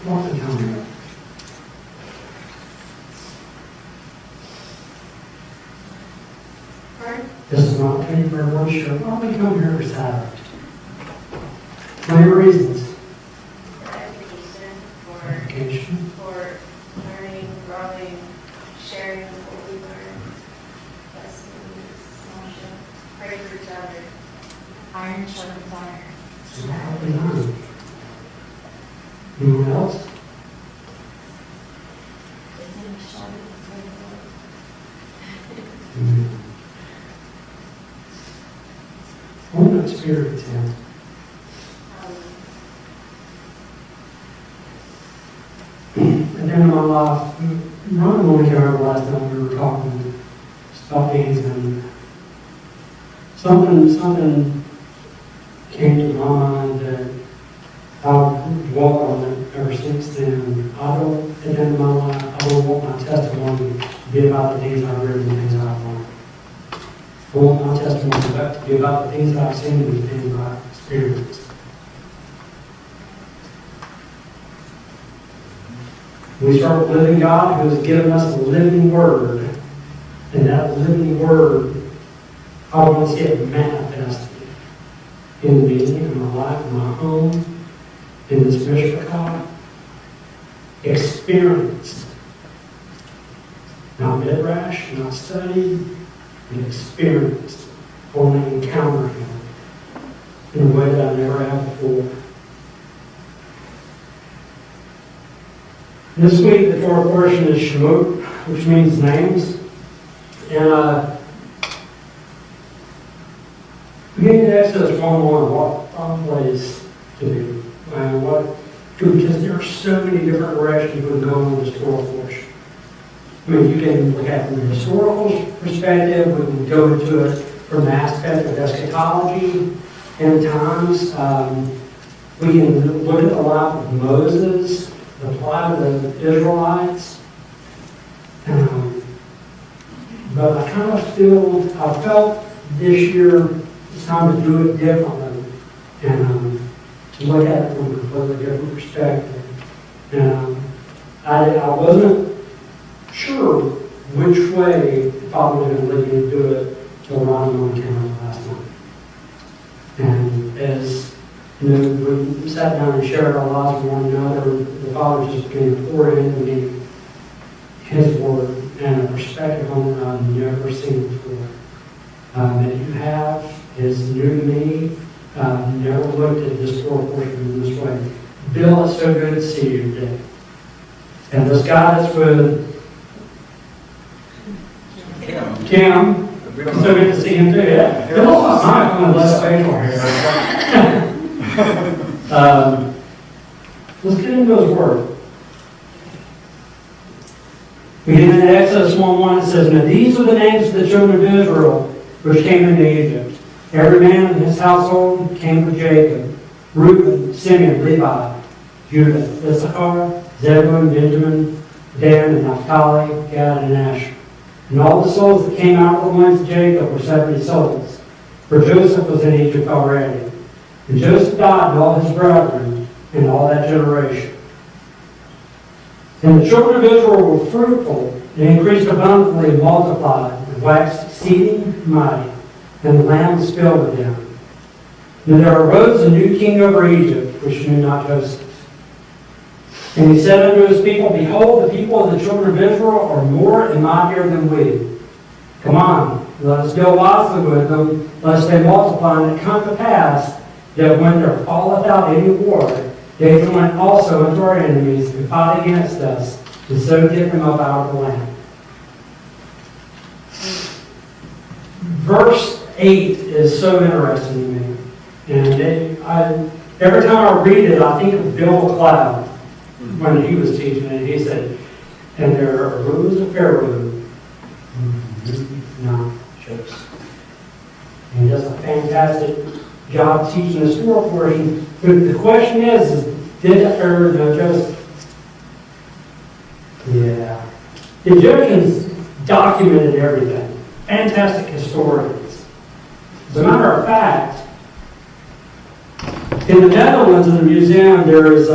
Why don't you come here? This is not paying for worship. Why don't we come here every Saturday? Many reasons. For Education. for learning, growing, sharing what we learn, lessons, fellowship, pray for each other. Iron sharpens iron. So how do we learn? Anyone else? I want to experience Him. And then in my life, Ron only came over last time we were talking about things, and something came to my mind that I've dwelt on it ever since then. I don't, at the end of my life, I don't want my testimony to be about the things I've read and the things I've learned. I want my testimony to be about the things that I've seen and the things I've experienced. We start with living God who has given us a living Word. And that living Word, I want to see it manifested in me, in my life, in my home, in this Mishpachah. Experienced. Not midrash, not studied, but experienced. Only encounter Him in a way that I never have before. This week, the Torah portion is Shemot, which means names. And beginning in Exodus 1:1, what fun place to be. Because there are so many different directions we can go in this Torah portion. I mean, you can look at it from a historical perspective, we can go into it from the aspect of eschatology and times. We can look at the life of Moses, the plight of the Israelites. But I felt this year it's time to do it differently and to look at it from a completely different perspective. And I wasn't sure which way the Father was going to lead me to do it till Ron and I came up last night. And as we sat down and shared our lives with one another, the Father just began to pour into me His Word and a perspective on it I've never seen before. That you have is new to me. Never looked at this Torah portion in this way. Bill, it's so good to see you today. And this guy that's with Kim. So good to see him too, yeah. Bill's not on the less facial hair. Let's get into His Word. Beginning in Exodus 1:1, it says, "Now these are the names of the children of Israel which came into Egypt. Every man in his household came with Jacob: Reuben, Simeon, Levi, Judah, Issachar, Zebulun, Benjamin, Dan, and Naphtali, Gad, and Asher. And all the souls that came out of the loins of Jacob were 70 souls, for Joseph was in Egypt already. And Joseph died, and all his brethren, and all that generation. And the children of Israel were fruitful, and increased abundantly, and multiplied, and waxed exceeding mighty, and the land was filled with them. And there arose a new king over Egypt, which knew not Joseph. And he said unto his people, Behold, the people of the children of Israel are more and mightier than we. Come on, let us deal wisely with them, lest they multiply, and it come to pass that when there falleth out any war, they join also unto our enemies and fight against us, and so get them up out of the land." Verse 8 is so interesting to me. And every time I read it, I think of Bill McClellan when he was teaching it. He said, "And there arose a Pharaoh." No, jokes. And he does a fantastic job teaching the Torah portion. But the question is did Pharaoh know Joseph? Yeah. The Egyptians documented everything. Fantastic historians. As a matter of fact, in the Netherlands, in the museum, there is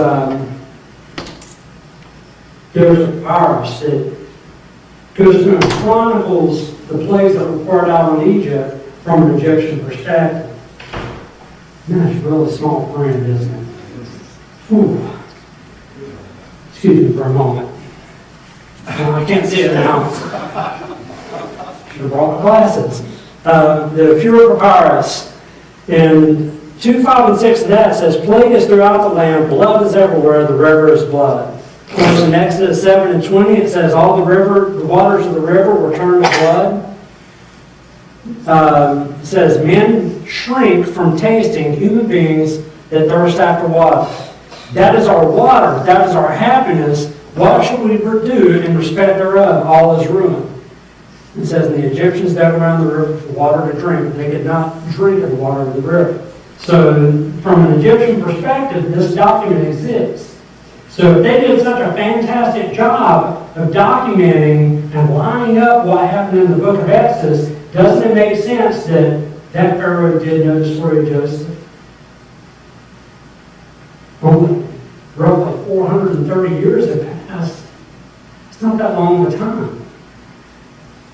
there's a papyrus that goes through and chronicles the plagues that were poured out on Egypt from an Egyptian perspective. And that's really small print, isn't it? Whew. Excuse me for a moment. I can't see it now. Should have brought my glasses. The pure papyrus. In 2, 5, and 6 of that says, plague is throughout the land, blood is everywhere, the river is blood. Of course, in Exodus 7 and 20, it says all the waters of the river were turned to blood. It says, men shrink from tasting human beings that thirst after water. That is our water. That is our happiness. What shall we do in respect thereof? All is ruined. It says, the Egyptians dug around the river for water to drink, but they could not drink of the water of the river. So, from an Egyptian perspective, this document exists. So, if they did such a fantastic job of documenting and lining up what happened in the book of Exodus, doesn't it make sense that that Pharaoh did know the story of Joseph? Only roughly 430 years have passed. It's not that long of a time.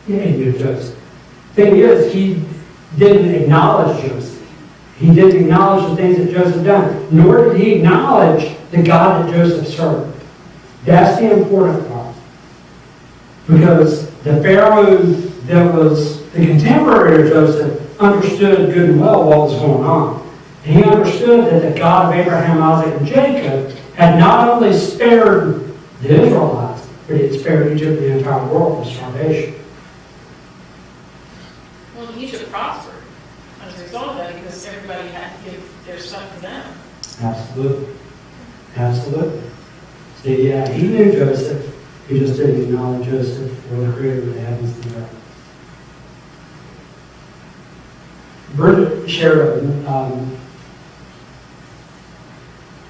Yeah, he knew Joseph. Thing is, he didn't acknowledge Joseph. He didn't acknowledge the things that Joseph done, nor did he acknowledge the God that Joseph served. That's the important part. Because the Pharaoh that was the contemporary of Joseph understood good and well what was going on. And he understood that the God of Abraham, Isaac, and Jacob had not only spared the Israelites, but he had spared Egypt and the entire world from starvation. Well, Egypt prospered as a result of that because everybody had to give their stuff to them. Absolutely. Absolutely. So yeah, he knew Joseph. He just didn't acknowledge Joseph for the creator of the heavens and the earth. Bridget shared a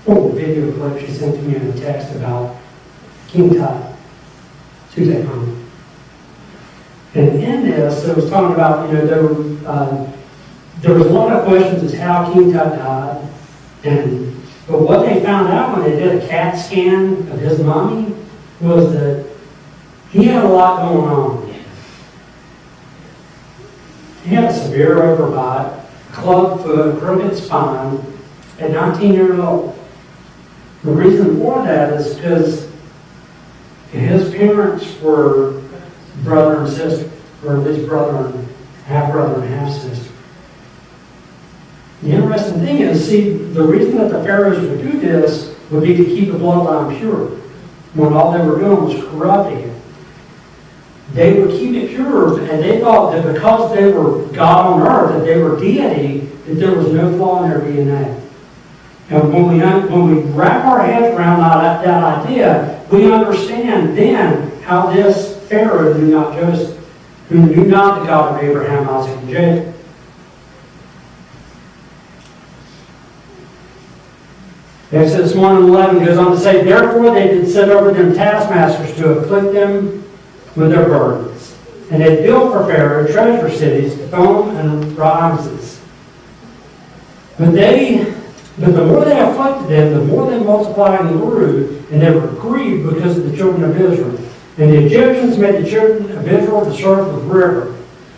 video clip she sent to me in a text about King Tut. Tuesday night. And in this, it was talking about, there was a lot of questions as how King Tut died. But what they found out when they did a CAT scan of his mummy was that he had a lot going on. He had a severe overbite, club foot, crooked spine at 19 years old. The reason for that is because his parents were brother and sister, or at least half-brother and half-sister. The interesting thing is, the reason that the pharaohs would do this would be to keep the bloodline pure, when all they were doing was corrupting it. They would keep it pure, and they thought that because they were God on earth, that they were deity, that there was no flaw in their DNA. And when we wrap our heads around that idea, we understand then how this Pharaoh knew not Joseph, who knew not the God of Abraham, Isaac, and Jacob. Exodus 1 and 11 goes on to say, therefore they did set over them taskmasters to afflict them with their burdens. And they built for Pharaoh treasure cities, Pithom and Ramses. But the more they afflicted them, the more they multiplied and grew, and they were grieved because of the children of Israel. And the Egyptians made the children of Israel to serve the river.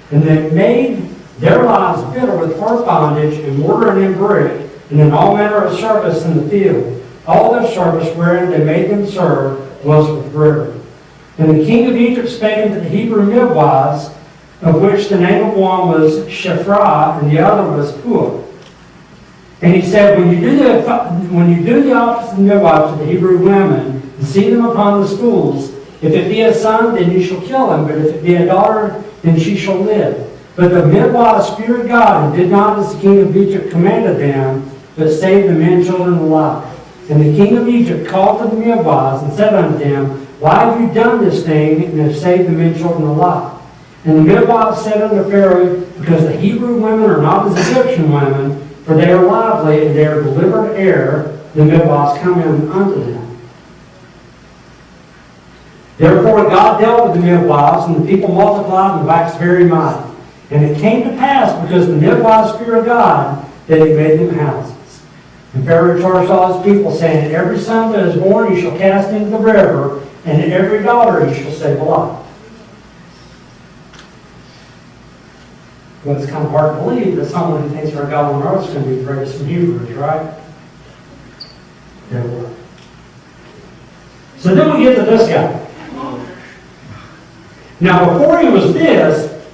And they made their lives bitter with earth bondage and mortar and in brick, and in all manner of service in the field. All their service wherein they made them serve was with river. And the king of Egypt spake unto the Hebrew midwives, of which the name of one was Shiphrah, and the other was Puah. And he said, when you do the office of the midwife to the Hebrew women, and see them upon the stools, if it be a son, then you shall kill him, but if it be a daughter, then she shall live. But the midwives feared God, and did not as the king of Egypt commanded them, but saved the men children alive. And the king of Egypt called for the midwives, and said unto them, why have you done this thing, and have saved the men children alive? And the midwives said unto Pharaoh, because the Hebrew women are not as Egyptian women, for they are lively, and they are delivered heir, the midwives come in unto them. Therefore God dealt with the midwives, and the people multiplied and waxed very mighty. And it came to pass, because the midwives feared God, that he made them houses. And Pharaoh charged all his people, saying, every son that is born you shall cast into the river, and in every daughter he shall save a life. Well, it's kind of hard to believe that someone who thinks they're God on earth is going to be afraid of some Hebrews, right? They were. So then we get to this guy. Now, before he was this,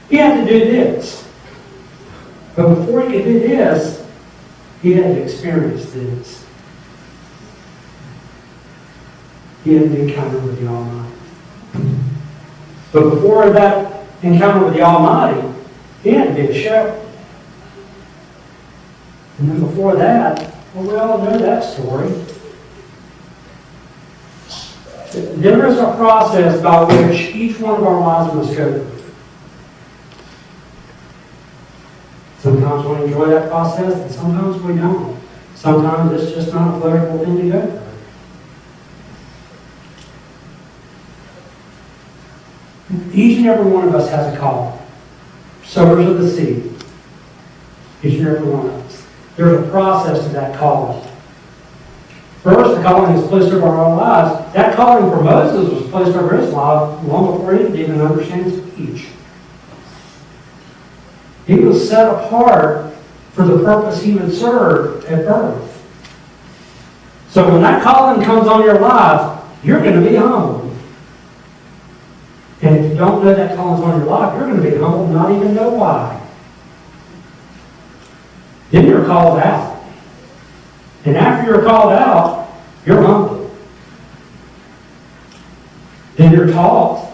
he had to do this. But before he could do this, he had to experience this. He had an encounter with the Almighty. But before that encounter with the Almighty, he had to be a shepherd. And then before that, well, we all know that story. There is a process by which each one of our lives must go through. Sometimes we enjoy that process, and sometimes we don't. Sometimes it's just not a pleasurable thing to go through. Each and every one of us has a call. Sowers of the seed. Each and every one of us. There's a process to that calling. First, the calling is placed over our lives. That calling for Moses was placed over his life long before he could even understand speech. He was set apart for the purpose he would serve at birth. So when that calling comes on your life, you're going to be humbled. And if you don't know that calling's on your life, you're going to be humbled and not even know why. Then you're called out. And after you're called out, you're humbled. Then you're taught.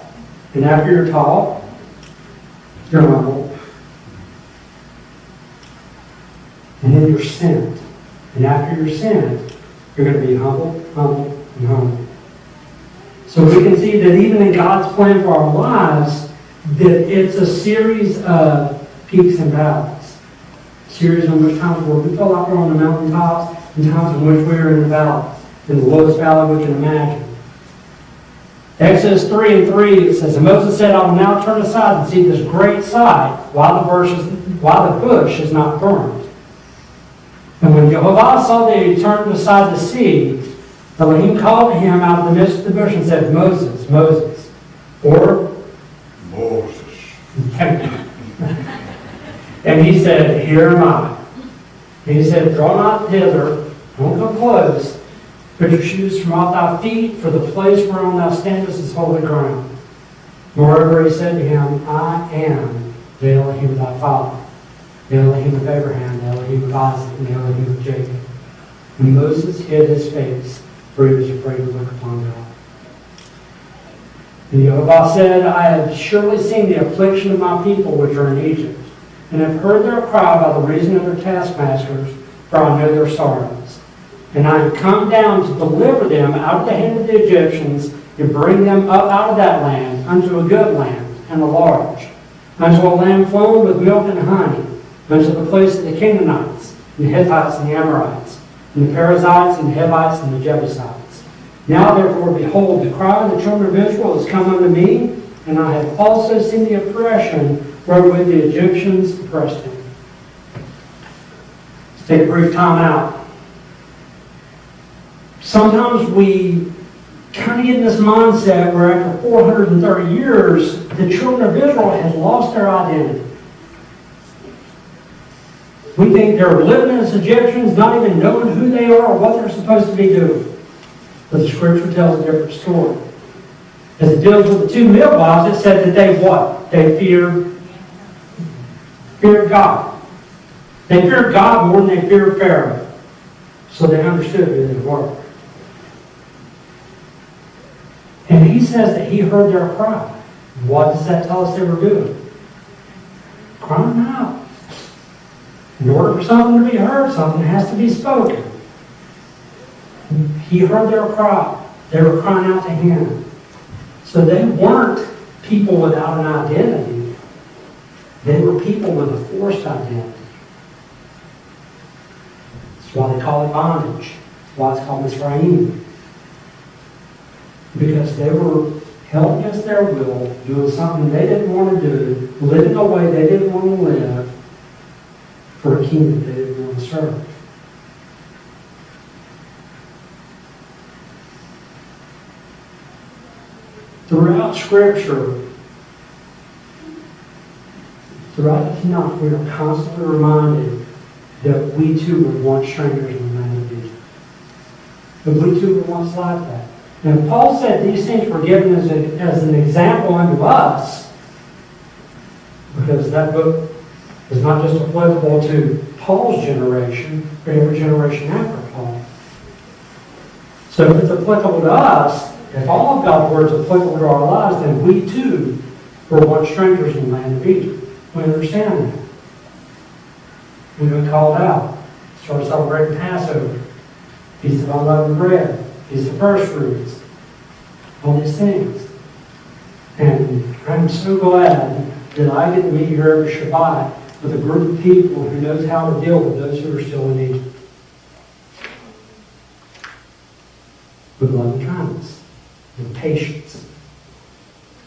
And after you're taught, you're humbled. And then you're sent. And after you're sent, you're going to be humble, humble, and humble. So we can see that even in God's plan for our lives, that it's a series of peaks and valleys. A series in which times where we feel like we're on the mountaintops, and times in which we're in the valley, in the lowest valley we can imagine. Exodus 3:3, it says, and Moses said, I will now turn aside and see this great sight, while the bush is not burned. And when Jehovah saw that he turned aside to see, Elohim called to him out of the midst of the bush and said, Moses, Moses. Or? Moses. And he said, here am I. And he said, draw not thither, don't come close, put your shoes from off thy feet, for the place whereon thou standest is holy ground. Moreover, he said to him, I am the Elohim of thy father, the Elohim of Abraham, the Elohim of Isaac, and the Elohim of Jacob. And Moses hid his face, for he was afraid to look upon God. And Jehovah said, I have surely seen the affliction of my people which are in Egypt, and have heard their cry by the reason of their taskmasters, for I know their sorrows. And I have come down to deliver them out of the hand of the Egyptians, and bring them up out of that land unto a good land, and a large, unto a land flowing with milk and honey, unto the place of the Canaanites, and the Hittites, and the Amorites, and the Perizzites, and the Hivites, and the Jebusites. Now therefore, behold, the cry of the children of Israel is come unto me, and I have also seen the oppression wherewith the Egyptians oppressed him. Let's take a brief time out. Sometimes we kind of get in this mindset where after 430 years, the children of Israel had lost their identity. We think they're living as Egyptians, not even knowing who they are or what they're supposed to be doing. But the scripture tells a different story. As it deals with the two midwives, it said that they what? They feared God. They feared God more than they feared Pharaoh. So they understood who they were. And he says that he heard their cry. What does that tell us they were doing? Crying out. In order for something to be heard, something has to be spoken. He heard their cry. They were crying out to him. So they weren't people without an identity. They were people with a forced identity. That's why they call it bondage. That's why it's called Mitzrayim. Because they were held against their will, doing something they didn't want to do, living a way they didn't want to live, for a king that they didn't want to serve. Throughout Scripture, throughout the Tanakh, we are constantly reminded that we too were once strangers in the land of Egypt. That we too were once like that. And Paul said these things were given as an example unto us, because that book is not just applicable to Paul's generation, but every generation after Paul. So if it's applicable to us, if all of God's words are applicable to our lives, then we too were once strangers in the land of Egypt. We understand that. We've been called out. Start celebrating Passover. Feast of Unleavened Bread. Feast of First Fruits. All these things. And I'm so glad that I get to meet here every Shabbat with a group of people who knows how to deal with those who are still in Egypt. With loving kindness and patience.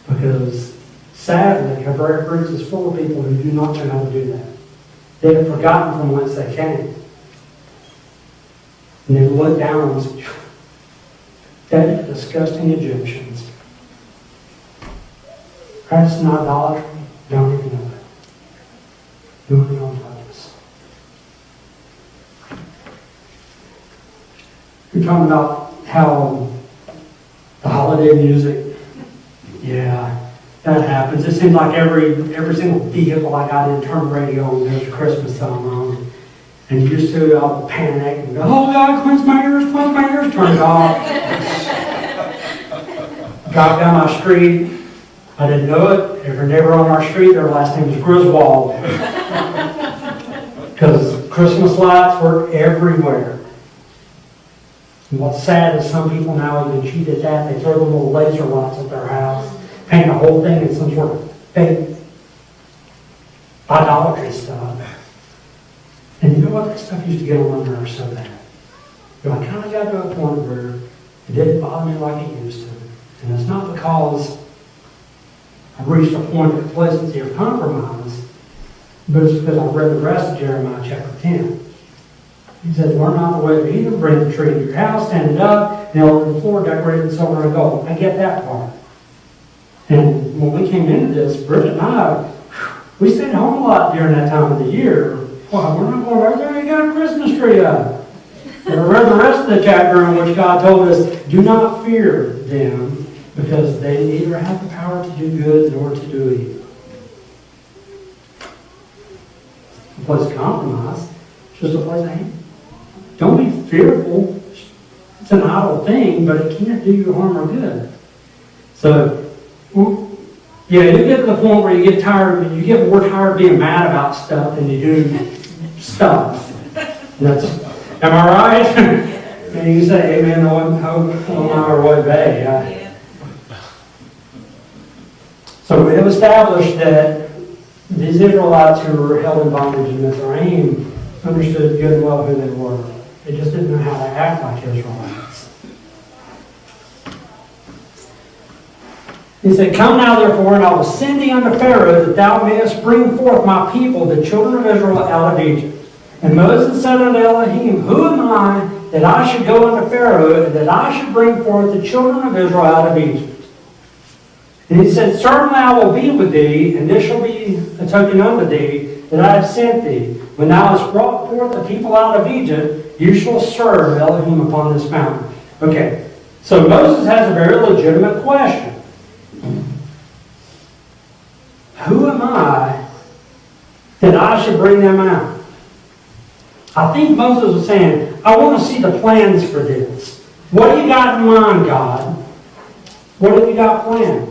Because sadly, Hebraic roots is full of people who do not know how to do that. They have forgotten from whence they came. And they look down and say, that disgusting Egyptians. Practicing idolatry, don't even know it. Doing it on purpose. You're talking about how the holiday music, yeah, that happens. It seems like every single vehicle I got in turned radio on, there's a Christmas song on. And you used to, I would panic and go, oh God, cleanse my ears, turn it off. Drive down my street. I didn't know it. Every neighbor on our street, their last name was Griswold. Because Christmas lights were everywhere. And what's sad is some people now even cheat at that. They throw the little laser lights at their house, paint the whole thing in some sort of fake idolatry stuff. And you know what? That stuff used to get on my nerves so bad. But I kind of got to a point where it didn't bother me like it used to. And it's not because I've reached a point of complacency or compromise, but it's because I've read the rest of Jeremiah chapter 10. He said, learn not the way of heathen, bring the tree to your house, stand it up, nail it to the floor, decorate it in silver and gold. I get that part. And when we came into this, Bridget and I, we stayed home a lot during that time of the year. Well, we're not going right there, you got a Christmas tree up. But I read the rest of the chapter in which God told us, do not fear them, because they neither have the power to do good nor to do evil. A place of compromise. It's just a place of hate. Don't be fearful. It's an idle thing, but it can't do you harm or good. So, yeah, you get to the point where you get tired, you get more tired of being mad about stuff than you do stuff. Am I right? And you say, amen, on our way back. So we have established that these Israelites who were held in bondage in Mizraim understood good and well who they were. They just didn't know how to act like Israelites. He said, come now therefore, and I will send thee unto Pharaoh, that thou mayest bring forth my people, the children of Israel, out of Egypt. And Moses said unto Elohim, who am I that I should go unto Pharaoh, and that I should bring forth the children of Israel out of Egypt? And he said, certainly I will be with thee, and this shall be a token unto thee, that I have sent thee. When thou hast brought forth the people out of Egypt, you shall serve Elohim upon this mountain. Okay, so Moses has a very legitimate question. Who am I that I should bring them out? I think Moses was saying, I want to see the plans for this. What do you got in mind, God? What have you got planned?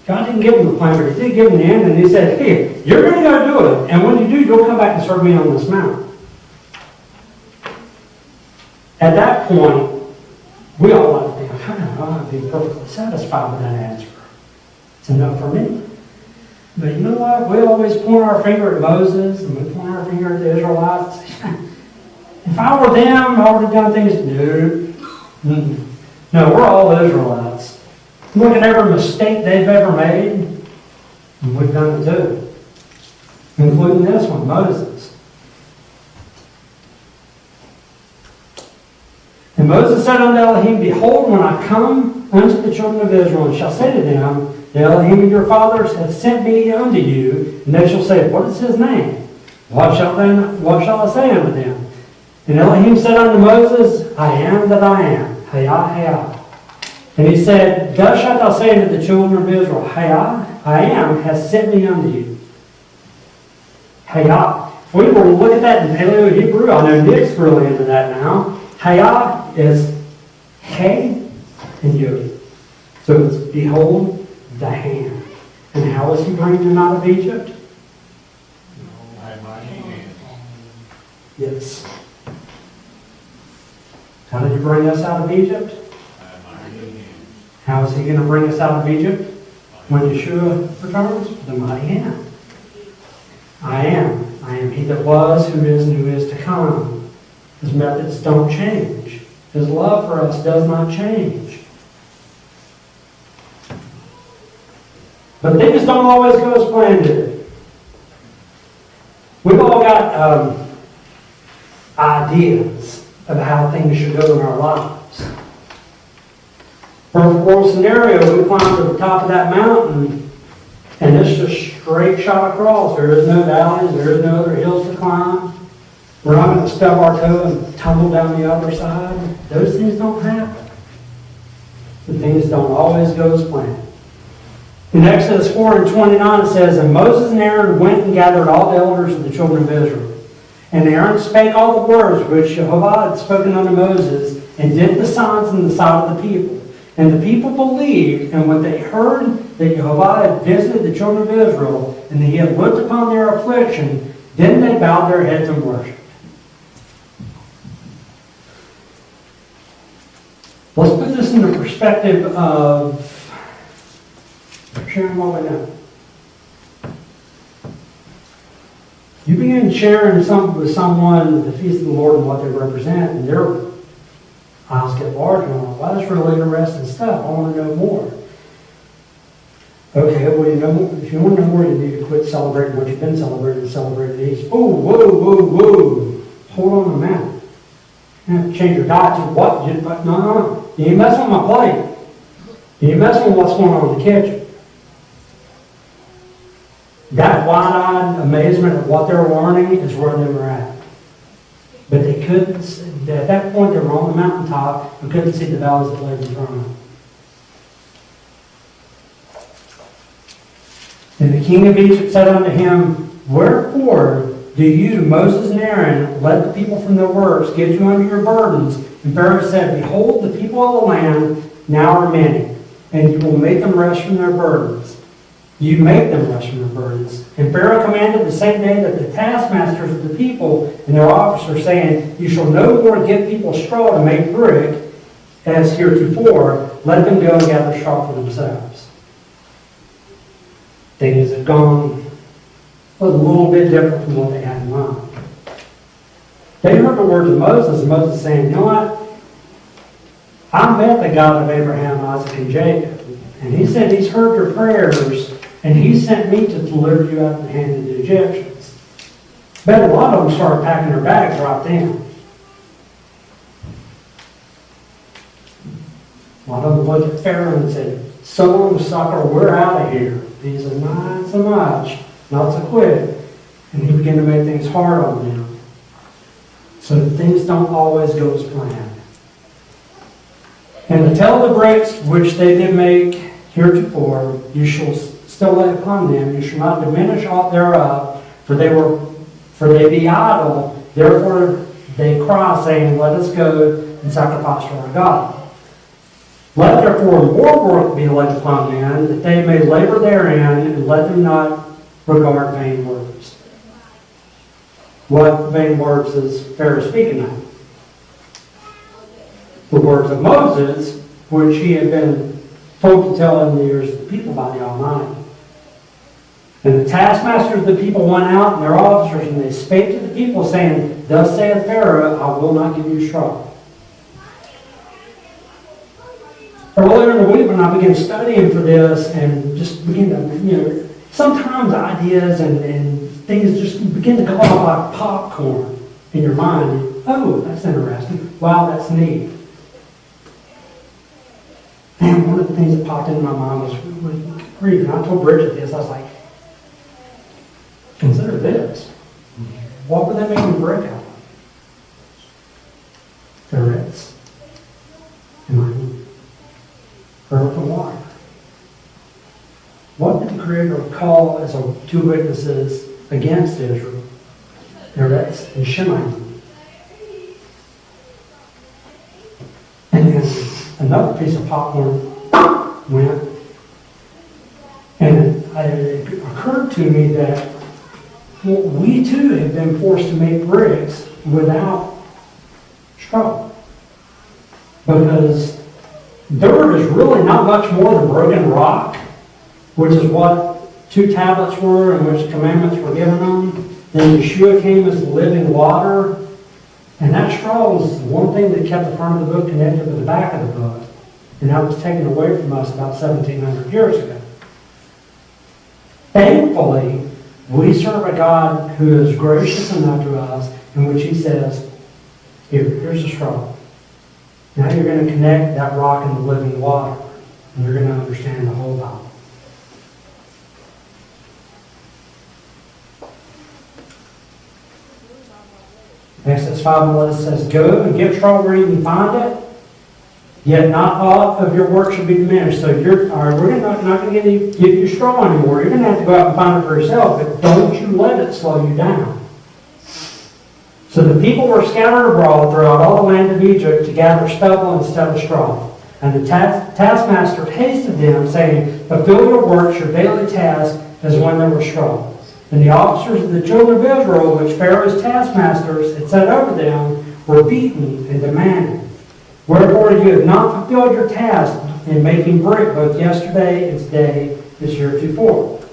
God didn't give him the plan, but he did give him the end, and he said, hey, you're going to go do it. And when you do, you'll come back and serve me on this mountain. At that point, we all like to think, I don't know, I'd be perfectly satisfied with that answer. It's enough for me. But you know what? We always point our finger at Moses, and we point our finger at the Israelites. If I were them, I would have done things. No, we're all Israelites. Look at every mistake they've ever made, and we've done it too. Including this one, Moses. And Moses said unto Elohim, Behold, when I come unto the children of Israel, and shall say to them, The Elohim of your fathers hath sent me unto you, and they shall say, What is his name? What shall I say unto them? And Elohim said unto Moses, I am that I am, Hayah, Hayah. And he said, Thus shalt thou say unto the children of Israel, Hayah, I am, has sent me unto you. Hayah. If we were to look at that in Paleo Hebrew, I know Nick's really into that now. Hayah is Hey and Yod. So it's behold the hand. And how is he bringing them out of Egypt? Yes. How did he bring us out of Egypt? How is he going to bring us out of Egypt when Yeshua returns? The mighty hand. I am. I am he that was, who is, and who is to come. His methods don't change. His love for us does not change. But things don't always go as planned, do they? We've all got ideas of how things should go in our lives. For a scenario, we climb to the top of that mountain, and it's just straight shot across. There is no valleys, there is no other hills to climb. We're not going to stub our toe and tumble down the other side. Those things don't happen. The things don't always go as planned. In Exodus 4:29 it says, And Moses and Aaron went and gathered all the elders of the children of Israel. And Aaron spake all the words which Jehovah had spoken unto Moses, and did the signs in the sight of the people. And the people believed, and when they heard that Jehovah had visited the children of Israel, and that he had looked upon their affliction, then they bowed their heads and worshipped. Let's put this in the perspective of sharing what we know. You begin sharing with someone the feast of the Lord and what they represent, and their eyes get larger. Wow, that's really interesting stuff. I want to know more. Okay, well, if you want to know more, you need to quit celebrating what you've been celebrating and celebrate these. Oh, whoa. Hold on a minute. You have to change your diet to what? No. You ain't messing with my plate. You ain't messing with what's going on in the kitchen. That wide-eyed amazement of what they were learning is where they were at. But they couldn't, at that point they were on the mountaintop and couldn't see the valleys that lay in front of them. And the king of Egypt said unto him, Wherefore do you, Moses and Aaron, let the people from their works get you under your burdens? And Pharaoh said, Behold, the people of the land now are many, and you will make them rest from their burdens. You make them rest from their burdens. And Pharaoh commanded the same day that the taskmasters of the people and their officers, saying, You shall no more give people straw to make brick, as heretofore. Let them go and gather straw for themselves. Things have gone a little bit different from what they had in mind. They heard the words of Moses, and Moses saying, You know what? I met the God of Abraham, Isaac, and Jacob. And he said he's heard your prayers, and he sent me to deliver you out of the hand of the Egyptians. Bet a lot of them started packing their bags right then. A lot of them looked at Pharaoh and said, So long, sucker, we're out of here. He said, Not so much, not so quick. And he began to make things hard on them. So things don't always go as planned. And to tell the bricks which they did make heretofore, you shall still lay upon them, you shall not diminish aught thereof, for they be idle, therefore they cry, saying, Let us go and sacrifice to our God. Let therefore more work be laid upon men, that they may labor therein, and let them not regard vain words. What vain words is Pharaoh speaking of? The words of Moses, which he had been told to tell in the ears of the people by the Almighty. And the taskmasters of the people went out, and their officers, and they spake to the people, saying, Thus saith Pharaoh, I will not give you straw. Earlier in the week when I began studying for this and just began to, sometimes ideas and things just begin to go off like popcorn in your mind. Oh, that's interesting. Wow, that's neat. And one of the things that popped into my mind was reading. I told Bridget this. I was like, consider this. What were they making brick out of? Ferrets and money, earth and water. What did the Creator call as two witnesses against Israel? Ferrets and Shemot. And then another piece of popcorn went, and it occurred to me that we too have been forced to make bricks without straw. Because dirt is really not much more than broken rock, which is what 2 tablets were and which commandments were given them. Then Yeshua came as living water. And that straw was one thing that kept the front of the book connected with the back of the book. And that was taken away from us about 1,700 years ago. Thankfully, we serve a God who is gracious enough to us, in which He says, here's a straw. Now you're going to connect that rock and the living water, and you're going to understand the whole Bible. Exodus 5:11 says, go and get straw where you can find it, yet not all of your work should be diminished. So all right, we're not going to give you straw anymore. You're going to have to go out and find it for yourself, but don't you let it slow you down. So the people were scattered abroad throughout all the land of Egypt to gather stubble instead of straw. And the taskmaster hasted them, saying, fulfill your works, your daily task, as when there were straw. And the officers of the children of Israel, which Pharaoh's taskmasters had set over them, were beaten and demanded, wherefore you have not fulfilled your task in making brick both yesterday and today, this year heretofore.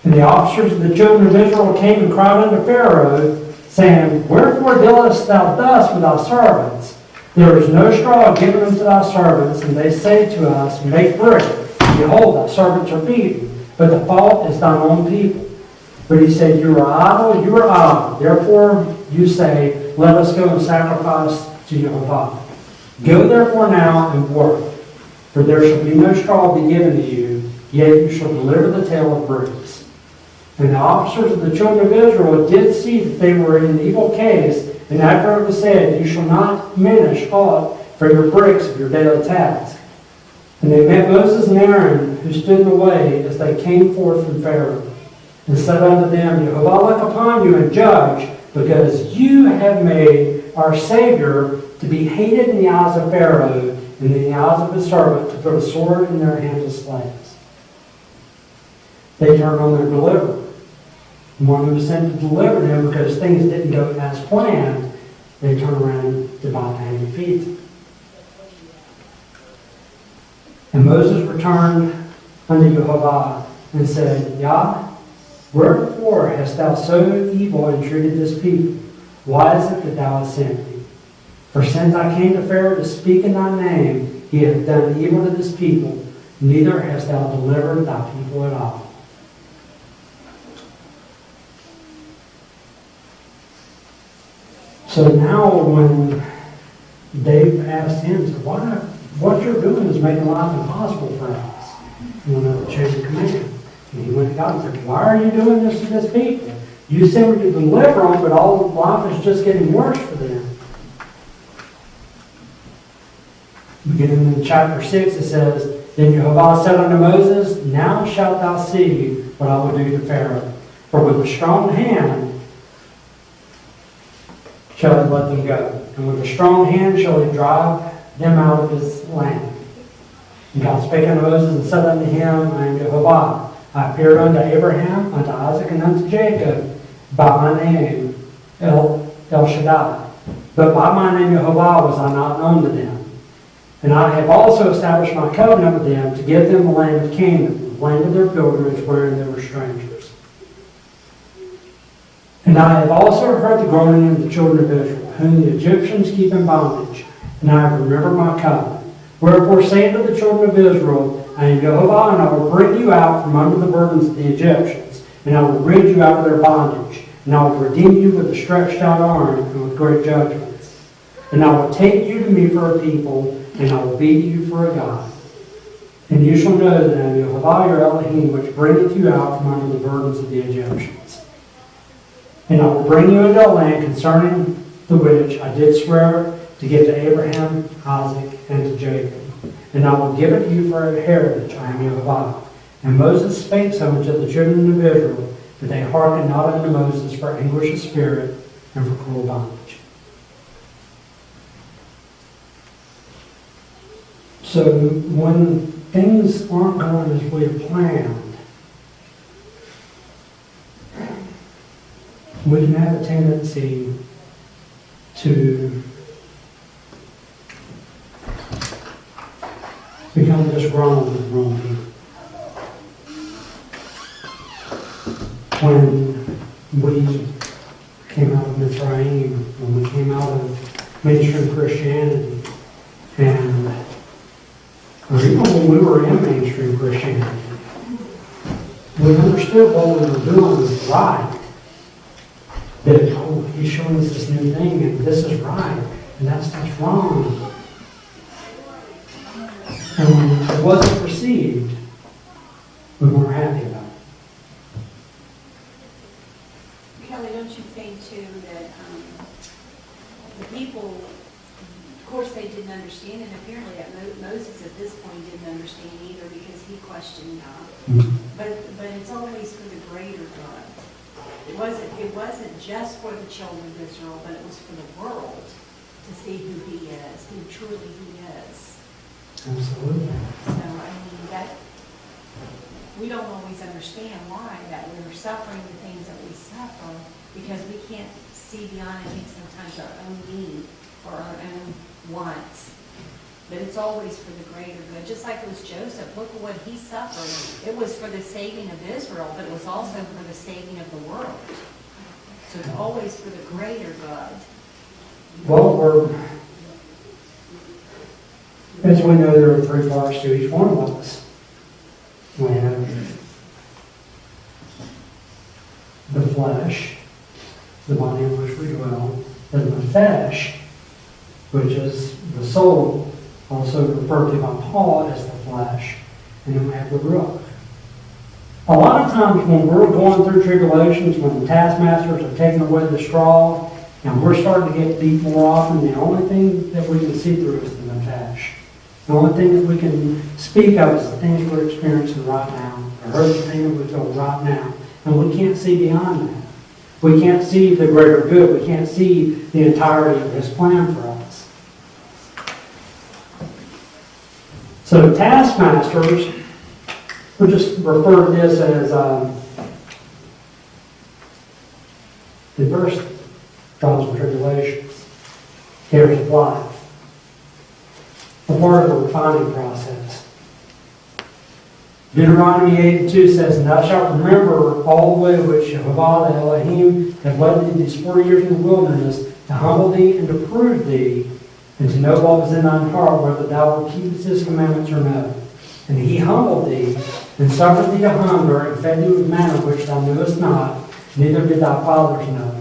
And the officers of the children of Israel came and cried unto Pharaoh, saying, wherefore dealest thou thus with thy servants? There is no straw given unto thy servants, and they say to us, make brick. Behold, thy servants are beaten, but the fault is thine own people. But he said, you are idle, you are idle. Therefore you say, let us go and sacrifice to Jehovah. Go therefore now and work, for there shall be no straw be given to you, yet you shall deliver the tale of bricks. And the officers of the children of Israel did see that they were in evil case, and after it was said, you shall not diminish aught for your bricks of your daily task. And they met Moses and Aaron, who stood in the way as they came forth from Pharaoh, and said unto them, Jehovah look upon you and judge, because you have made our Savior to be hated in the eyes of Pharaoh, and in the eyes of his servant, to put a sword in their hands as slaves. They turned on their deliverer. And when he was sent to deliver them, because things didn't go as planned, they turned around to bow down and feed them. And Moses returned unto Jehovah and said, Yah, wherefore hast thou so evil entreated this people? Why is it that thou hast sent me? For since I came to Pharaoh to speak in thy name, he hath done evil to this people, neither hast thou delivered thy people at all. So now when Dave asked him, so what you're doing is making life impossible for us. You want to change the command. And he went to God and said, why are you doing this to this people? You said we to deliver them, but all of life is just getting worse for them. Beginning in chapter 6, it says, Then Jehovah said unto Moses, Now shalt thou see what I will do to Pharaoh. For with a strong hand shall he let them go. And with a strong hand shall he drive them out of his land. And God spake unto Moses and said unto him, I am Jehovah. I appeared unto Abraham, unto Isaac, and unto Jacob by my name, El Shaddai. But by my name Jehovah was I not known to them. And I have also established my covenant with them to give them the land of Canaan, the land of their pilgrimage, wherein they were strangers. And I have also heard the groaning of the children of Israel, whom the Egyptians keep in bondage, and I have remembered my covenant. Wherefore say unto the children of Israel, I am Jehovah, and I will bring you out from under the burdens of the Egyptians, and I will rid you out of their bondage, and I will redeem you with a stretched out arm and with great judgments. And I will take you to me for a people, and I will be to you for a God. And you shall know that I am Yehovah your Elohim, which bringeth you out from under the burdens of the Egyptians. And I will bring you into a land concerning the which I did swear to give to Abraham, Isaac, and to Jacob. And I will give it to you for a heritage. I am Yehovah. And Moses spake so unto the children of Israel, that they hearkened not unto Moses for anguish of spirit and for cruel bondage. So when things aren't going as we have planned, we can have a tendency to become disgruntled with wrong people. When we came out of Mitzrayim, when we came out of mainstream Christianity, and or even when we were in mainstream Christianity, we understood what we were doing was right. That, oh, he's showing us this new thing, and this is right, and that's wrong. And when it wasn't received, we weren't happy about it. Kelley, don't you think too that the people, of course they didn't understand, and apparently Moses at this point didn't understand either because he questioned God. Mm-hmm. But it's always for the greater good. It wasn't just for the children of Israel, but it was for the world to see who he is, who truly he is. Absolutely. So, I mean, that we don't always understand why that we're suffering the things that we suffer because we can't see beyond, I think, sometimes our own need or our own wants. But it's always for the greater good. Just like it was Joseph, look at what he suffered. It was for the saving of Israel, but it was also for the saving of the world. So it's always for the greater good. Well, as we know, there are three parts to each one of us. We have the flesh, the body in which we dwell, then the nefesh, which is the soul, also referred to by Paul as the flesh, and then we have the ruach. A lot of times when we're going through tribulations, when the taskmasters are taking away the straw, and we're starting to get beat more often, the only thing that we can see through is the nefesh. The only thing that we can speak of is the things we're experiencing right now, or the thing that we feel right now. And we can't see beyond that. We can't see the greater good. We can't see the entirety of His plan for us. So taskmasters, we just refer to this as adversity, trials and tribulations, cares of life. A part of the refining process. Deuteronomy 8:2 says, "And thou shalt remember all the way which Yehovah the Elohim hath led thee these 40 years in the wilderness, to humble thee and to prove thee, and to know what was in thine heart, whether thou wilt keep his commandments or no. And he humbled thee, and suffered thee to hunger, and fed thee with manna which thou knewest not, neither did thy fathers know,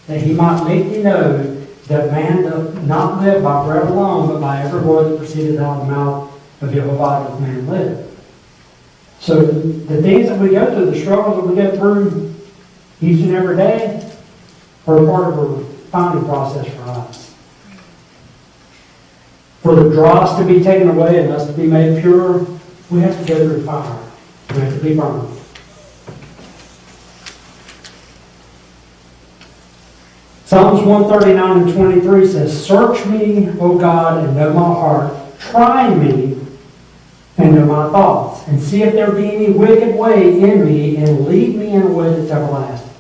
that he might make thee know that man doth not live by bread alone, but by every word that proceedeth out of the mouth of Yehovah doth man live." So the things that we go through, the struggles that we go through each and every day, are a part of a refining process for us. For the dross to be taken away and us to be made pure, we have to go through fire. We have to be burned. Psalms 139 and 23 says, "Search me, O God, and know my heart. Try me and know my thoughts. And see if there be any wicked way in me, and lead me in a way that's everlasting."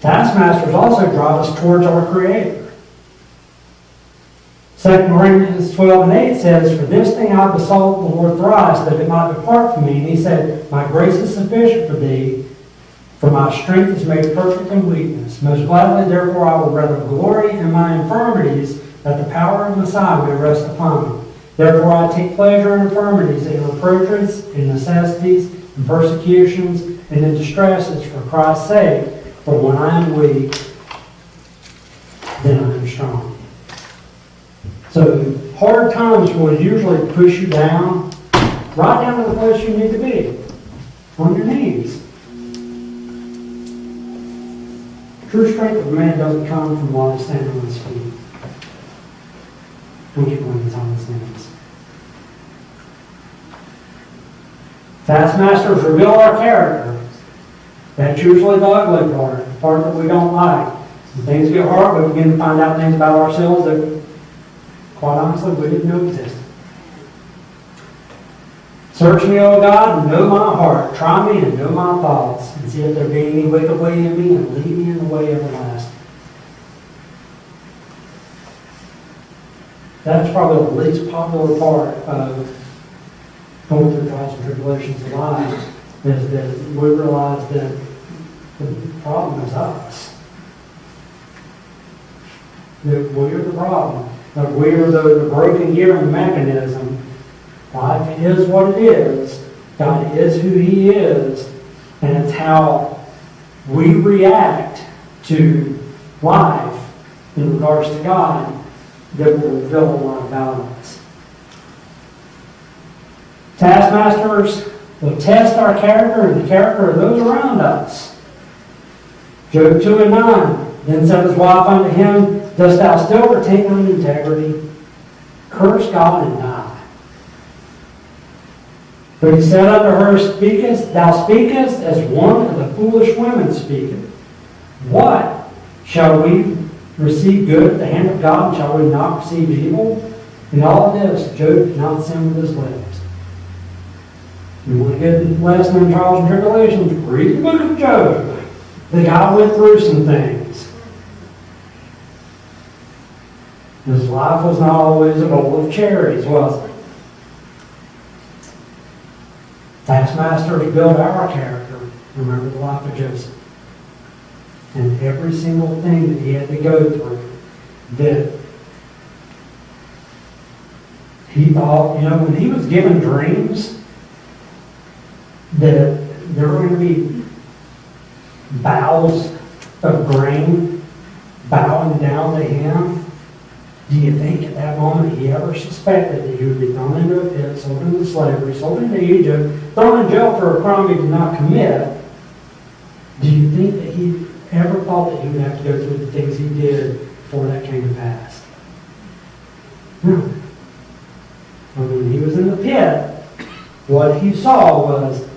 Taskmasters also drive us towards our Creator. 2 Corinthians 12 and 8 says, "For this thing I besought the Lord thrice, that it might depart from me. And he said, My grace is sufficient for thee, for my strength is made perfect in weakness. Most gladly, therefore, I will rather glory in my infirmities, that the power of Messiah may rest upon me. Therefore I take pleasure in infirmities, in reproaches, in necessities, in persecutions, and in distresses for Christ's sake. For when I am weak, then I am and strong. So hard times will usually push you down, right down to the place you need to be, on your knees. True strength of a man doesn't come from while he's standing on his feet. Don't get when he's on his knees. Taskmasters reveal our character. That's usually the ugly part, the part that we don't like. When things get hard, we begin to find out things about ourselves that, quite honestly, we didn't know existed. Search me, O God, and know my heart. Try me and know my thoughts, and see if there be any wicked way in me, and lead me in the way everlasting. That's probably the least popular part of going through trials and tribulations of life, is that we realize that the problem is us. That we're the problem. That we're the broken gear in the mechanism. Life is what it is. God is who He is. And it's how we react to life in regards to God that will reveal a lot about us. Taskmasters will test our character and the character of those around us. Job 2:9. Then said his wife unto him, Dost thou still retain thine integrity? Curse God and die. But he said unto her, Thou speakest as one of the foolish women speaketh. What? Shall we receive good at the hand of God, and shall we not receive evil? In all this, Job did not sin with his lips. You want to get a lesson in trials and tribulations? Read the book of Job. The guy went through some things. His life was not always a bowl of cherries, was it? Taskmasters build our character. Remember the life of Joseph. And every single thing that he had to go through, that he thought, when he was given dreams, that there were going to be boughs of grain bowing down to him. Do you think at that moment he ever suspected that he would be thrown into a pit, sold into slavery, sold into Egypt, thrown in jail for a crime he did not commit? Do you think that he ever thought that he would have to go through the things he did before that came to pass? No. But when he was in the pit, what he saw was,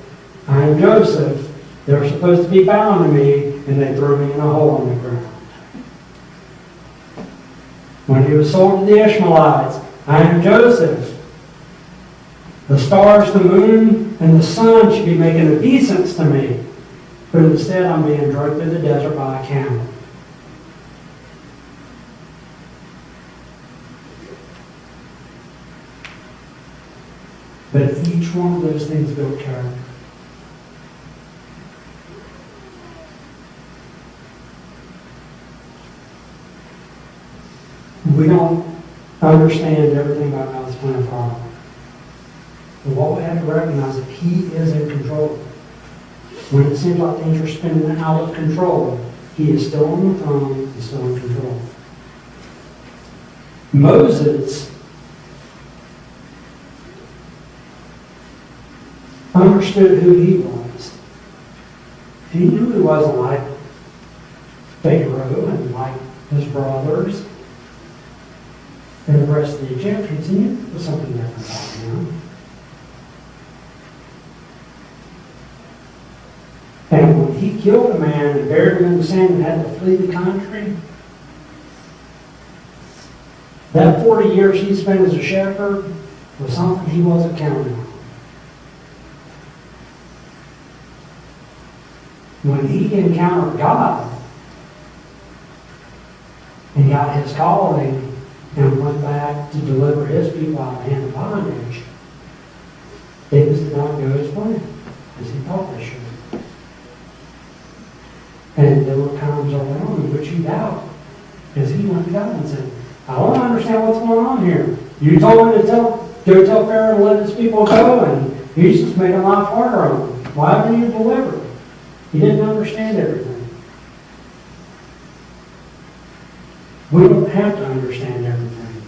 I am Joseph. They're supposed to be bound to me, and they threw me in a hole in the ground. When he was sold to the Ishmaelites, I am Joseph. The stars, the moon, and the sun should be making obeisance to me. But instead, I'm being dragged through the desert by a camel. But each one of those things built character. We don't understand everything about God's plan for our life. But what we have to recognize is that He is in control. When it seems like things are spinning out of control, He is still on the throne, He's still in control. Moses understood who he was. He knew he wasn't like Pharaoh and like his brothers and the rest of the Egyptians. He knew there was something different about him. And when he killed a man and buried him in the sand and had to flee the country, that 40 years he spent as a shepherd was something he wasn't counting on. When he encountered God and got his calling and went back to deliver his people out of the hand of bondage, things did not go his plan as he thought they should. And there were times early on in which he doubted as he went to God and said, I don't understand what's going on here. You told me to go tell Pharaoh to let his people go, and he's just making life harder on them. Why haven't you delivered? He didn't understand everything. We don't have to understand everything.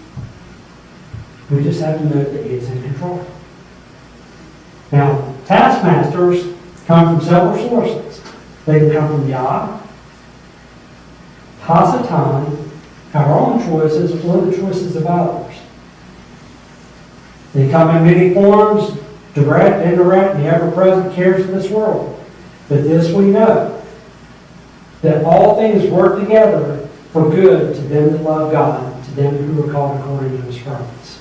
We just have to know that He is in control. Now, taskmasters come from several sources. They can come from Yah, Hasatan, our own choices, or the choices of others. They come in many forms, direct, indirect, and the ever-present cares of this world. But this we know, that all things work together for good to them that love God, to them who are called according to His purpose.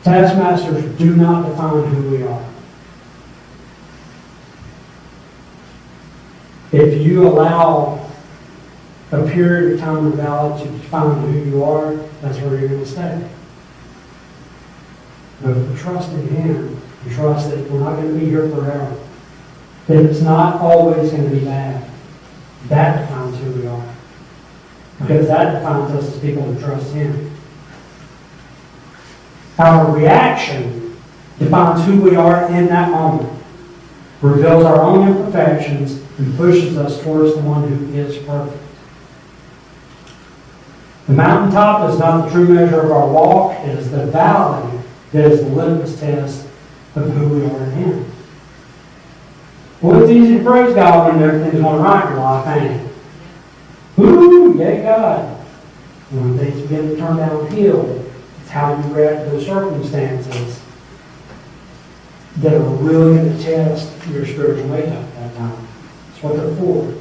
Taskmasters do not define who we are. If you allow a period of time in the valley to define who you are, that's where you're going to stay. But if we trust in Him, and trust that we're not going to be here forever, that it's not always going to be bad, that defines who we are. Because that defines us as people who trust Him. Our reaction defines who we are in that moment, reveals our own imperfections, and pushes us towards the one who is perfect. The mountaintop is not the true measure of our walk. It is the valley that is the litmus test of who we are in Him. Well, it's easy to praise God when everything's going right in your life, ain't it? Woo, yay God. When things begin to turn downhill, it's how you react to those circumstances that are really going to test your spiritual makeup at that time. That's what they're for.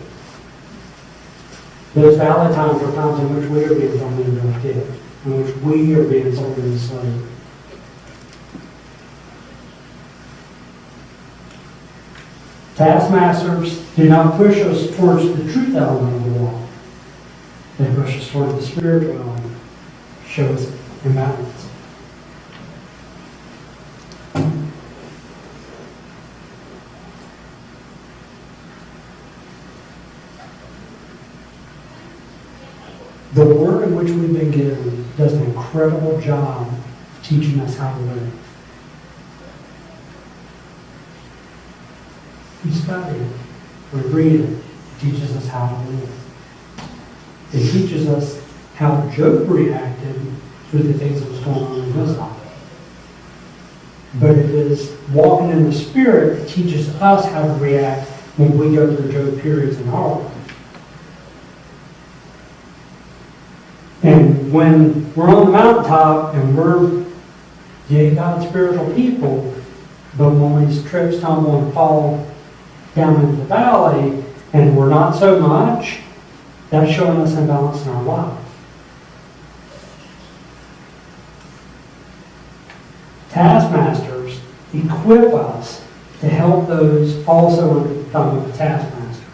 Those valley times are times in which we are being thrown into a pit, in which we are being sold into slavery. Taskmasters do not push us towards the truth element of the law. They push us towards the spiritual element. Show us imbalance. The Word in which we've been given does an incredible job teaching us how to live. We study it, we read it, it teaches us how to live. It teaches us how Job reacted to the things that was going on in his life. But it is walking in the Spirit that teaches us how to react when we go through Job periods in our life. And when we're on the mountaintop and we're God's spiritual people, but when these trips tumble and fall down into the valley and we're not so much, that's showing us imbalance in our life. Taskmasters equip us to help those also become a taskmaster.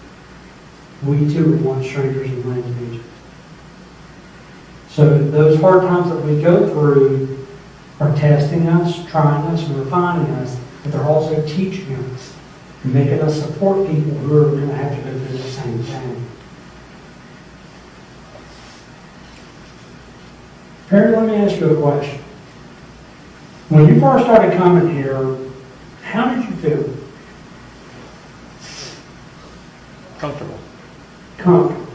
We too were once strangers in the land of Egypt. So those hard times that we go through are testing us, trying us, and refining us, but they're also teaching us and making us support people who are going to have to go through the same thing. Perry, let me ask you a question. When you first started coming here, how did you feel? Comfortable. Comfortable.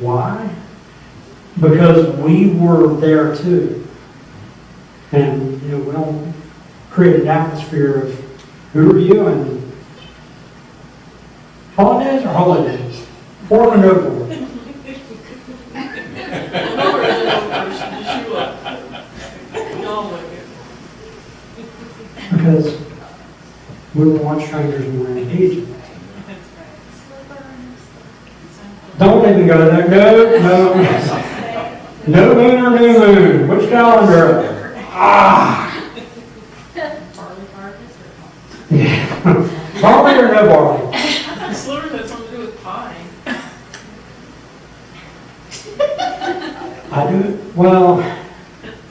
Why? Because we were there too. And, we don't create an atmosphere of, who are you? And holidays or holidays? Pork or no pork? Because we were once strangers in the land of Egypt. Don't even go there. No. No moon or new moon. Which calendar? Yeah. Barley or no barley? Sliver has something to do with pie. I do. Well,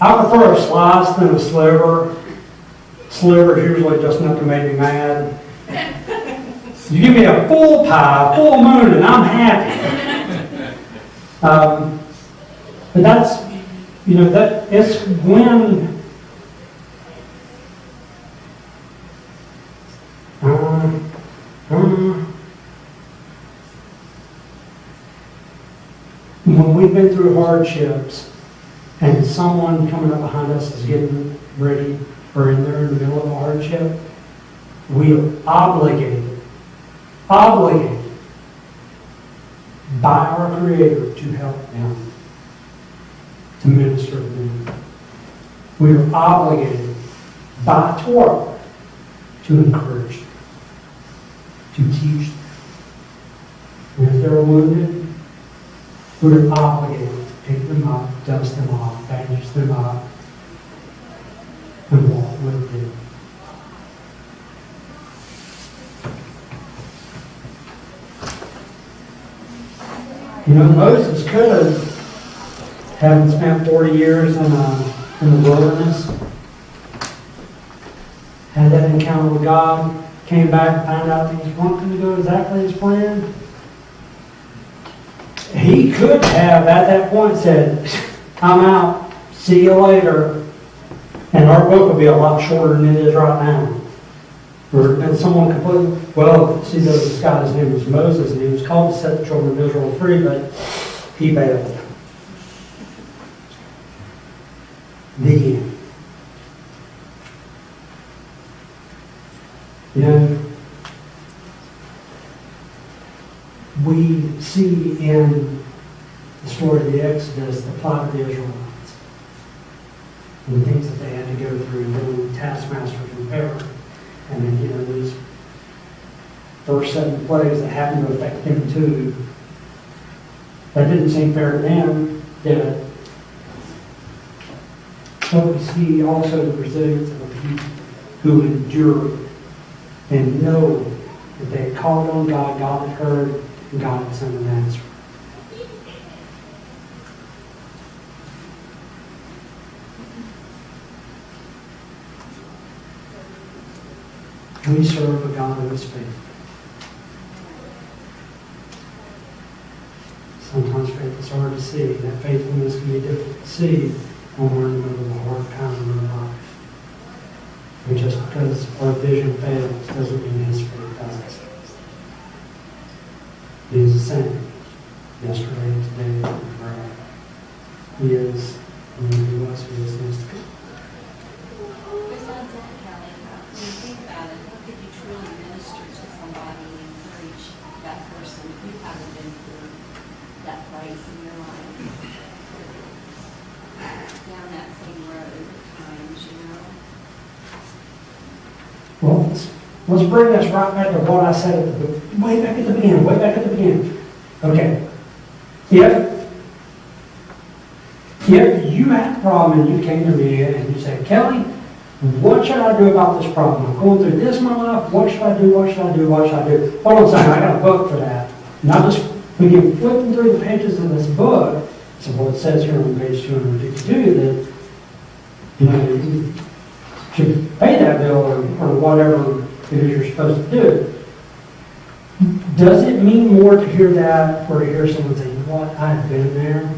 I prefer a slice than a sliver. Sliver is usually just enough to make me mad. You give me a full pie, full moon, and I'm happy. But that's, that it's when When we've been through hardships and someone coming up behind us is getting ready or in there in the middle of a hardship, we are obligated by our Creator to help them, to minister to them. We are obligated by Torah to encourage them, to teach them. And if they're wounded, we're obligated to pick them up, dust them off, bandage them up, and walk with them. You know, Moses could have, having spent 40 years in the wilderness, had that encounter with God, came back and found out things weren't going to go exactly as planned. He could have, at that point, said, I'm out, see you later. And our book would be a lot shorter than it is right now. Or been someone completely, well, see, this guy, his name was Moses, and he was called to set the children of Israel free, but he bailed. The end. You know, we see in the story of the Exodus the plight of the Israelites and the things that they had to go through, dealing with taskmasters and Pharaoh. And then, you know, these first 7 plagues that happened to affect them too. That didn't seem fair to them, did it? But we see also the resilience of a people who endured and know that they had called on God, God had heard, and God had sent an answer. We serve a God who is faithful. Sometimes faith is hard to see. That faithfulness can be difficult to see when we're in the middle of a hard time in our life. And just because our vision fails doesn't mean His faith doesn't. He is the same yesterday, today, and forever. He is, and He was, He is, and is to come. Besides that, Kelly, when you think about it, how could you truly minister to somebody and encourage that person if you haven't been through that place in your life? Down that same road at times, you know? Well, let's bring us right back to what I said way back at the beginning. Okay. If you had a problem and you came to me and you said, Kelly, what should I do about this problem? I'm going through this in my life. What should I do? What should I do? What should I do? Hold on a second. I got a book for that. And I just begin flipping through the pages of this book. So what it says here on page 252 that, you know, you should pay that bill or whatever it is you're supposed to do. Does it mean more to hear that or to hear someone say, you know what, I've been there.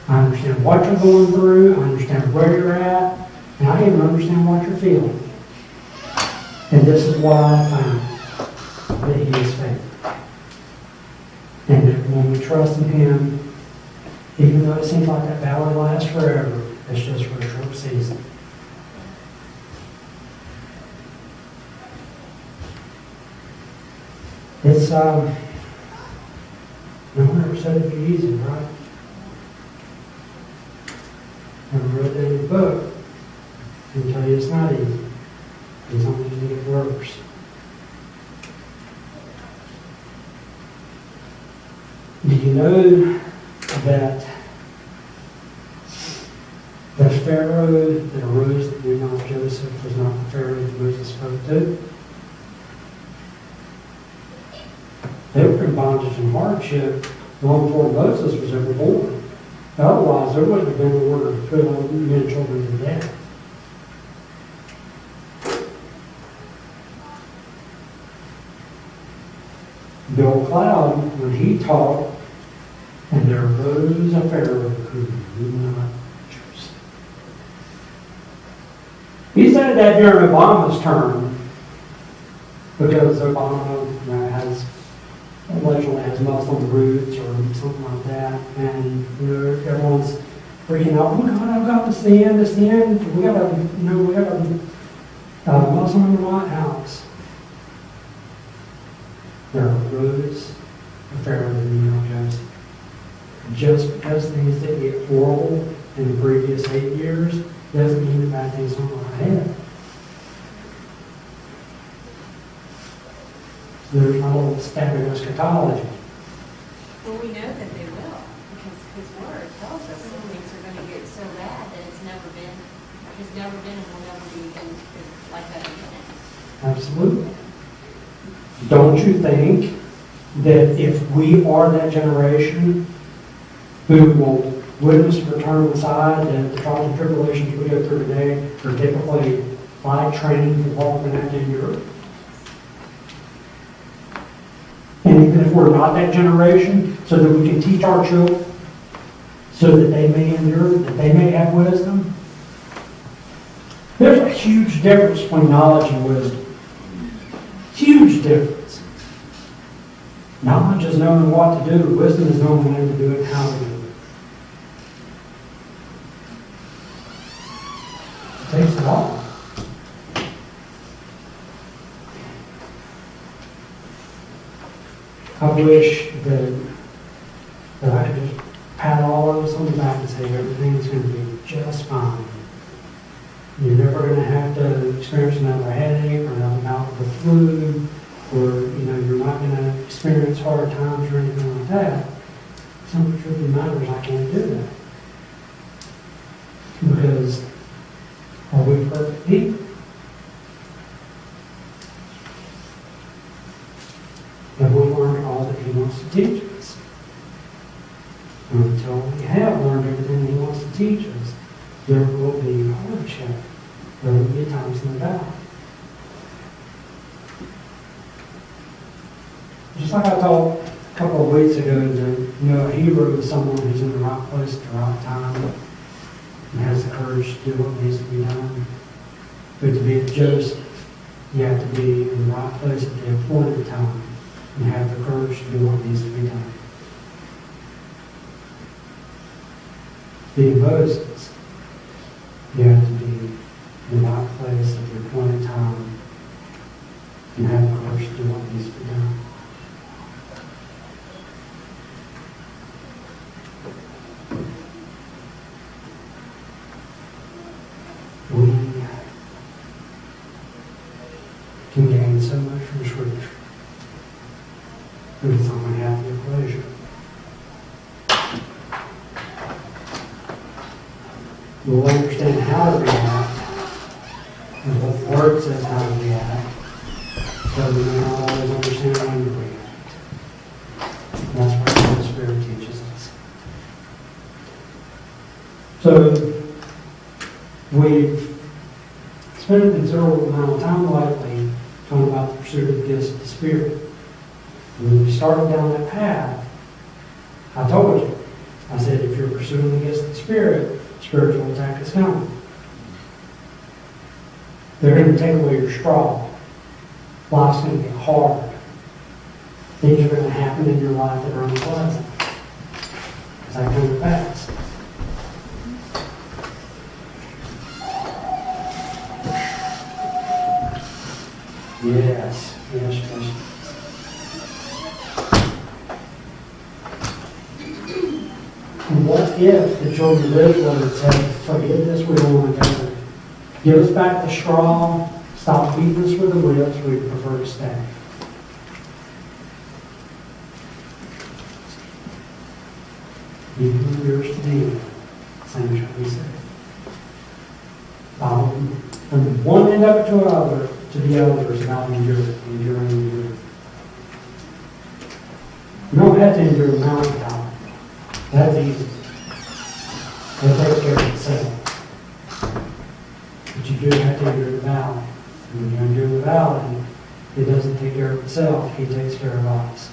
I understand what you're going through. I understand where you're at. And I even understand what you're feeling. And this is why I found that He is faithful. And that when we trust in Him, even though it seems like that valley lasts forever, it's just for a short season. It's, no one ever said it'd be easy, right? Never read that in the book. I can tell you it's not easy. It's only going to get worse. Do you know that the Pharaoh that arose at the end of Joseph was not the Pharaoh that Moses spoke to? They were in bondage and hardship long before Moses was ever born. Otherwise, there wouldn't have been the order to put all men and children to death. Bill Cloud, when he taught, and there arose a Pharaoh who knew not Joseph. He said that during Obama's term, because Obama has allegedly has Muslim roots or something like that, and, you know, everyone's freaking out, oh my God, I've got this the end, it's the end, we got a Muslim in the White House. There are roots of fairer than New York Joseph. Just because things didn't get horrible in the previous 8 years, doesn't mean that bad things don't go ahead. There's my little standard eschatology. Well, we know that they will, because his word tells us that things are gonna get so bad that has never been and will never be again like that again. Absolutely. Don't you think that if we are that generation who will witness the return of the Messiah, that the trials and tribulations we go through today are typically like training for what we're going to have to endure? And even if we're not that generation, so that we can teach our children, so that they may endure, that they may have wisdom. There's a huge difference between knowledge and wisdom. Huge difference. Knowledge is knowing what to do. Wisdom is knowing when to do it and how to do it. It takes it all. I wish that I could just pat all of us on the back and say everything's going to be just fine. You're never going to have to experience another headache or another bout of the flu, or you're not going to experience hard times or anything like that. Something truly matters. I can't do that because are we perfect people? Have we learned all that He wants to teach us? And until we have learned everything He wants to teach us, there will be hardship. There will be times in the valley. Just like I talked a couple of weeks ago, that a hero is someone who's in the right place at the right time and has the courage to do what needs to be done. But to be a Joseph, you have to be in the right place at the appointed time and have the courage to do what needs to be done. Being Moses, you have to be in the right place at the appointed time and have the courage to do what needs to be done. We can gain so much from Scripture. But it's only half the equation. We'll understand how to react and what the Word says how to react, but we may not always understand when to react. And that's what the Holy Spirit teaches us. So, we've spent a considerable amount of time lately talking about the pursuit of the gifts of the Spirit. When we started down that path, I told you, I said, if you're pursuing the gifts of the Spirit, spiritual attack is coming. They're going to take away your straw. Life's going to get hard. Things are going to happen in your life that are unpleasant. Because that comes fast. Yes. And what if the children of Israel had said, forgive this, we don't want to go there. Give us back the straw, stop beating us with the whips, we prefer to stay. Even when yours to be, same shall be said. From one end of it to the other is about enduring. You don't have to endure the mountaintop. That's easy. That takes care of itself. But you do have to endure the valley. And when you endure the valley, it doesn't take care of itself. He takes care of us.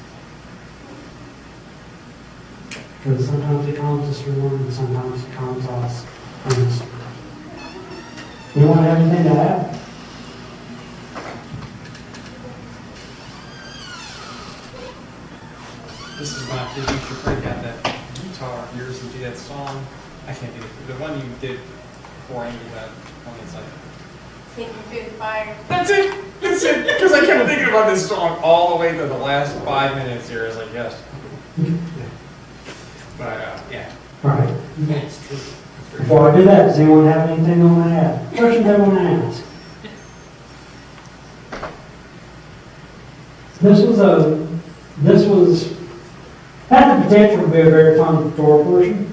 Because sometimes He calms us through and sometimes He calms us in the storm. Anyone have anything to add? This is when I did you should break out that guitar of yours and do that song. I can't do it. The one you did before I knew that one is like. Taking through the fire. That's it. That's it. Because I kept thinking about this song all the way to the last 5 minutes here. I was like, yes. But yeah. All right. It's true. It's very Before I do that, does anyone have anything they want to add? Questions they want to ask? This was, had the potential to be a very fun tour portion.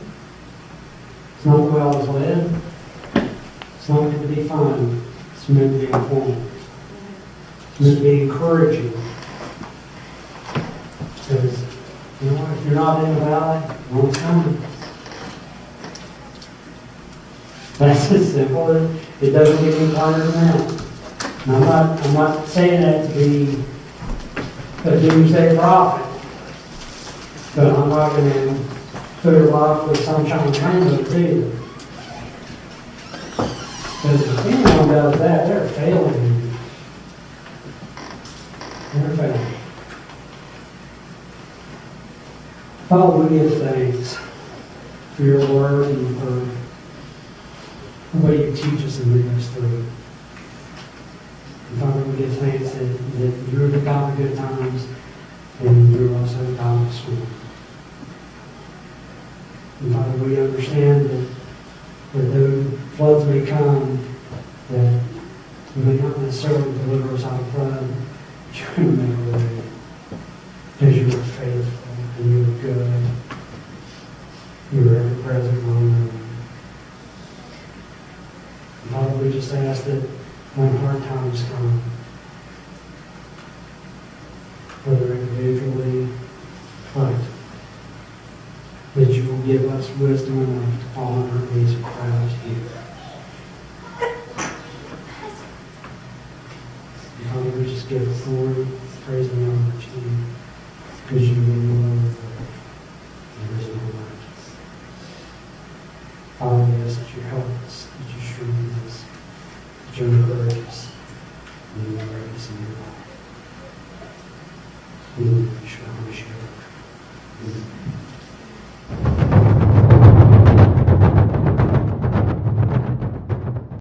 It's not the way I was led. It's not meant to be fun. It's meant to be informative. It's meant to be encouraging. Because, you know, if you're not in the valley, no one's coming. That's as simple as it doesn't get any harder than that. And I'm not saying that to be a doomsday prophet, but I'm not going to put a lot with sunshine and rainbows either. Because if anyone does that, they're failing. They're failing. Father, we give thanks for your word and for the way you teach us and lead us through. And Father, we give thanks that you're the God of good times and you're also the God of storm. And Father, we understand that though floods may come, that you may not necessarily deliver us out of flood, but you're going to make a way because you are faithful and you are good. You are ever present moment. And Father, we just ask that when hard times come, whether individually, but that you will give us wisdom enough to fall on our knees and cry out to you. And Father, we just give glory, praise, and honor to you, because you alone are good. There is no righteous. Father, we ask that you help us, that you strengthen us, that you encourage us, and you embrace in your life.